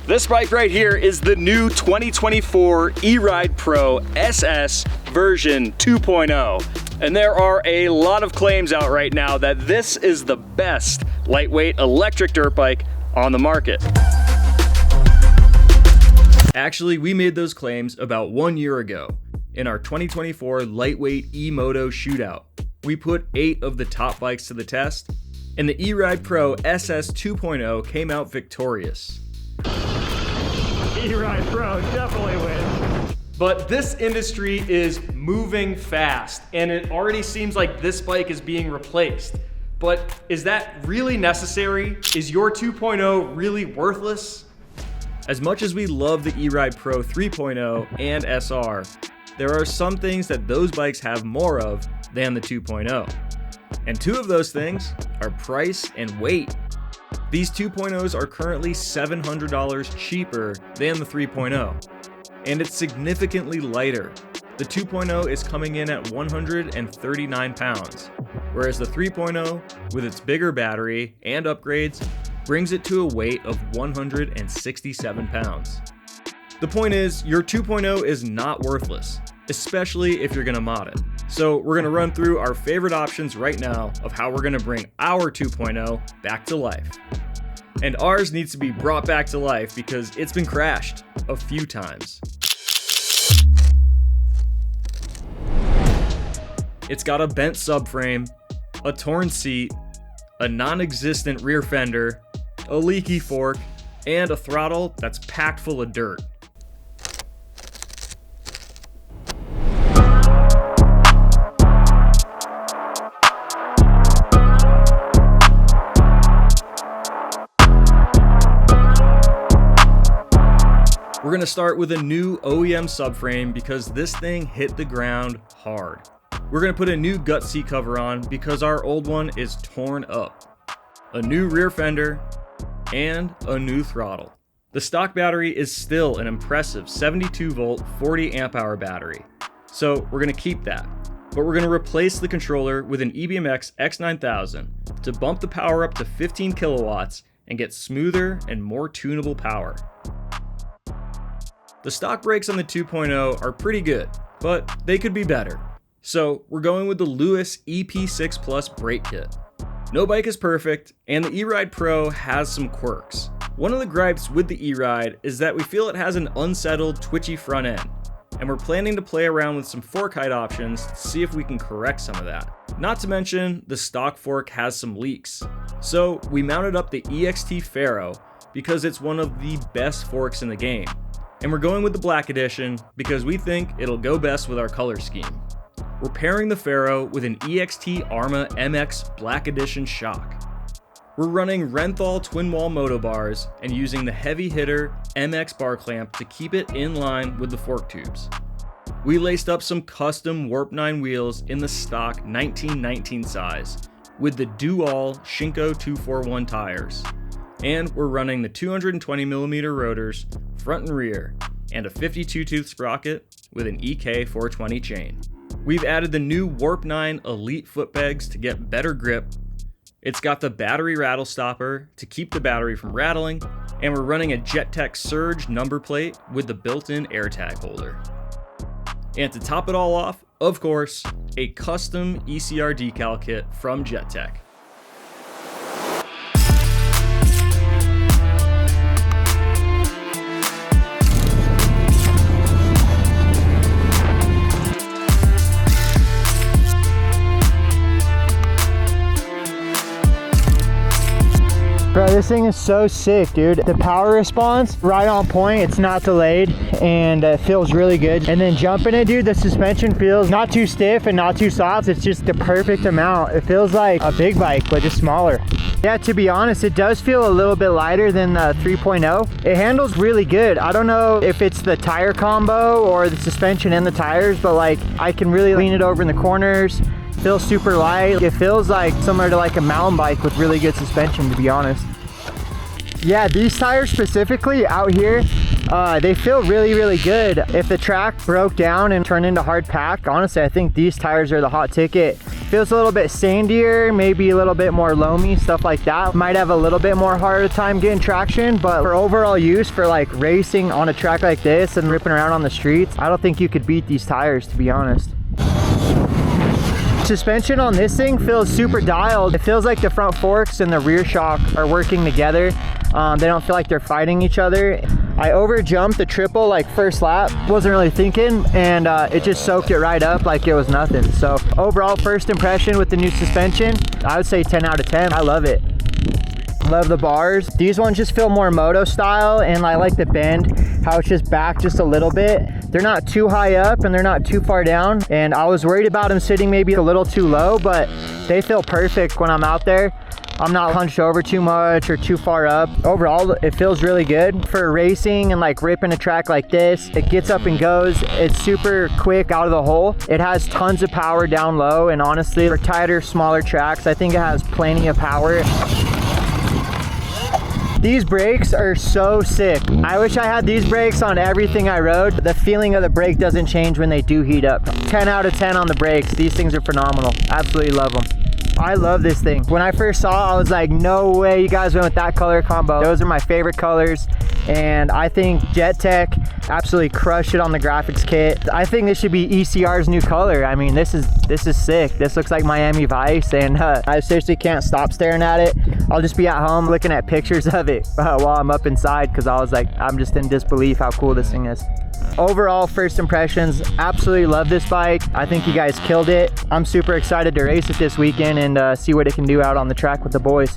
This bike right here is the new 2024 E-Ride Pro SS version 2.0. And there are a lot of claims out right now that this is the best lightweight electric dirt bike on the market. Actually, we made those claims about 1 year ago in our 2024 lightweight eMoto Shootout. We put 8 of the top bikes to the test, and the E-Ride Pro SS 2.0 came out victorious. E-Ride Pro definitely wins. But this industry is moving fast, and it already seems like this bike is being replaced. But is that really necessary? Is your 2.0 really worthless? As much as we love the E-Ride Pro 3.0 and SR, there are some things that those bikes have more of than the 2.0. And 2 of those things are price and weight. These 2.0s are currently $700 cheaper than the 3.0, and it's significantly lighter. The 2.0 is coming in at 139 pounds, whereas the 3.0, with its bigger battery and upgrades, brings it to a weight of 167 pounds. The point is, your 2.0 is not worthless, especially if you're gonna mod it. So we're gonna run through our favorite options right now of how we're gonna bring our 2.0 back to life. And ours needs to be brought back to life because it's been crashed a few times. It's got a bent subframe, a torn seat, a non-existent rear fender, a leaky fork, and a throttle that's packed full of dirt. We're gonna start with a new OEM subframe because this thing hit the ground hard. We're gonna put a new gut seat cover on because our old one is torn up. A new rear fender, and a new throttle. The stock battery is still an impressive 72 volt, 40 amp hour battery. So we're gonna keep that, but we're gonna replace the controller with an EBMX X-9000 to bump the power up to 15 kilowatts and get smoother and more tunable power. The stock brakes on the 2.0 are pretty good, but they could be better. So we're going with the Lewis EP6 Brake Kit. No bike is perfect, and the E-Ride Pro has some quirks. One of the gripes with the E-Ride is that we feel it has an unsettled, twitchy front end, and we're planning to play around with some fork height options to see if we can correct some of that. Not to mention, the stock fork has some leaks. So we mounted up the EXT Ferro because it's one of the best forks in the game. And we're going with the black edition because we think it'll go best with our color scheme. We're pairing the Ferro with an EXT Arma MX Black Edition shock. We're running Renthal Twinwall Handlebars and using the heavy hitter MX bar clamp to keep it in line with the fork tubes. We laced up some custom Warp 9 wheels in the stock 1919 size with the do-all Shinko 241 tires. And we're running the 220mm rotors front and rear and a 52 tooth sprocket with an EK 420 chain. We've added the new Warp 9 Elite foot pegs to get better grip. It's got the battery rattle stopper to keep the battery from rattling, and we're running a Jettec Surge number plate with the built-in Airtag holder. And to top it all off, of course, a custom ECR Decal Kit from Jettec. Bro, this thing is so sick, dude. The power response, right on point. It's not delayed and it feels really good. And then jumping it, dude, the suspension feels not too stiff and not too soft. It's just the perfect amount. It feels like a big bike, but just smaller. Yeah, to be honest, it does feel a little bit lighter than the 3.0. It handles really good. I don't know if it's the tire combo or the suspension and the tires, but like I can really lean it over in the corners. Feels super light. It feels like similar to like a mountain bike with really good suspension, to be honest. Yeah, these tires specifically out here, they feel really, really good. If the track broke down and turned into hard pack, honestly, I think these tires are the hot ticket. Feels a little bit sandier, maybe a little bit more loamy, stuff like that. Might have a little bit more harder time getting traction, but for overall use, for like racing on a track like this and ripping around on the streets, I don't think you could beat these tires, to be honest. Suspension on this thing feels super dialed. It feels like the front forks and the rear shock are working together. They don't feel like they're fighting each other. I over jumped the triple like first lap, wasn't really thinking, and it just soaked it right up like it was nothing. So overall first impression with the new suspension, I would say 10 out of 10. I love it. Love the bars. These ones just feel more moto style, and I like the bend, how it's just back just a little bit. They're not too high up and they're not too far down, and I was worried about them sitting maybe a little too low, but they feel perfect when I'm out there. I'm not hunched over too much or too far up. Overall, it feels really good for racing and like ripping a track like this. It gets up and goes. It's super quick out of the hole. It has tons of power down low, and honestly, for tighter, smaller tracks, I think it has plenty of power. These brakes are so sick. I wish I had these brakes on everything I rode. The feeling of the brake doesn't change when they do heat up. 10 out of 10 on the brakes. These things are phenomenal. Absolutely love them. I love this thing. When I first saw it, I was like, no way you guys went with that color combo. Those are my favorite colors, and I think Jettec absolutely crushed it on the graphics kit. I think this should be ECR's new color. I mean, this is sick. This looks like Miami Vice, and I seriously can't stop staring at it. I'll just be at home looking at pictures of it while I'm up inside, because I was like, I'm just in disbelief how cool this thing is. Overall, first impressions, absolutely love this bike. I think you guys killed it. I'm super excited to race it this weekend and see what it can do out on the track with the boys.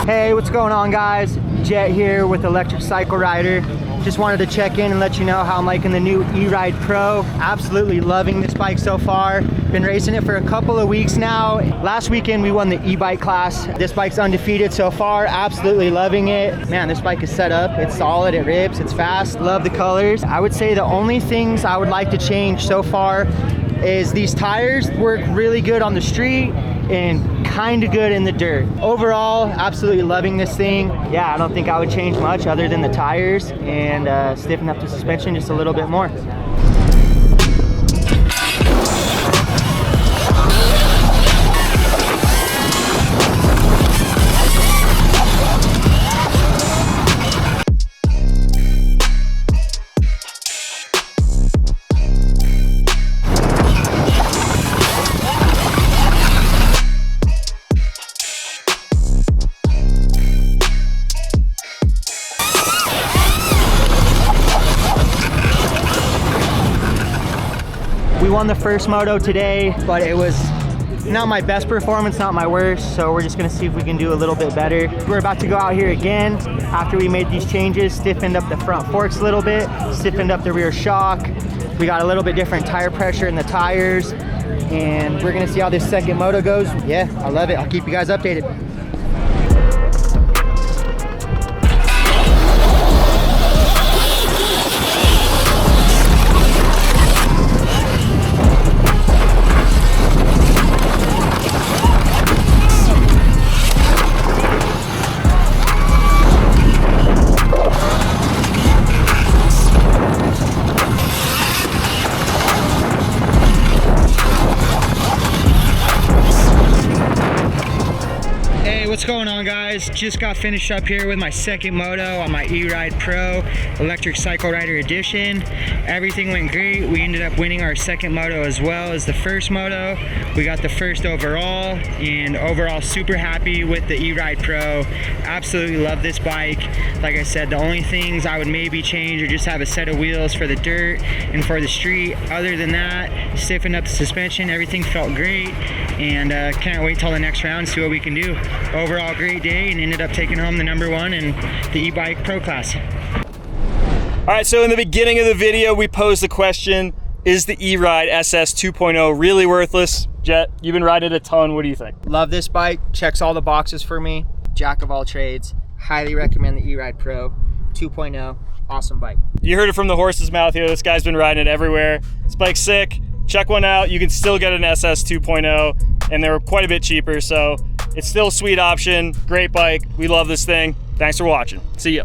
Hey, what's going on, guys? Jet here with Electric Cycle Rider. Just wanted to check in and let you know how I'm liking the new E-Ride Pro. Absolutely loving this bike so far. Been racing it for a couple of weeks now. Last weekend we won the e-bike class. This bike's undefeated so far. Absolutely loving it. Man, this bike is set up. It's solid, it rips, it's fast. Love the colors. I would say the only things I would like to change so far is these tires work really good on the street and kind of good in the dirt. Overall, absolutely loving this thing. Yeah, I don't think I would change much other than the tires and stiffen up the suspension just a little bit more. We won the first moto today, but it was not my best performance, not my worst, so we're just gonna see if we can do a little bit better. We're about to go out here again after we made these changes, stiffened up the front forks a little bit, stiffened up the rear shock. We got a little bit different tire pressure in the tires, and we're gonna see how this second moto goes. Yeah, I love it. I'll keep you guys updated. What's going on, guys? Just got finished up here with my second moto on my E-Ride Pro Electric Cycle Rider Edition. Everything went great. We ended up winning our second moto as well as the first moto. We got the first overall, and overall super happy with the E-Ride Pro. Absolutely love this bike. Like I said, the only things I would maybe change or just have a set of wheels for the dirt and for the street. Other than that, stiffened up the suspension, everything felt great, and can't wait till the next round to see what we can do. Overall, great day, and ended up taking home the #1 in the e-bike pro class. All right, so in the beginning of the video, we posed the question, is the E-Ride SS 2.0 really worthless? Jet, you've been riding it a ton. What do you think? Love this bike. Checks all the boxes for me. Jack of all trades. Highly recommend the E-Ride Pro 2.0. Awesome bike. You heard it from the horse's mouth here. This guy's been riding it everywhere. This bike's sick. Check one out. You can still get an SS 2.0, and they're quite a bit cheaper, so it's still a sweet option. Great bike. We love this thing. Thanks for watching. See ya.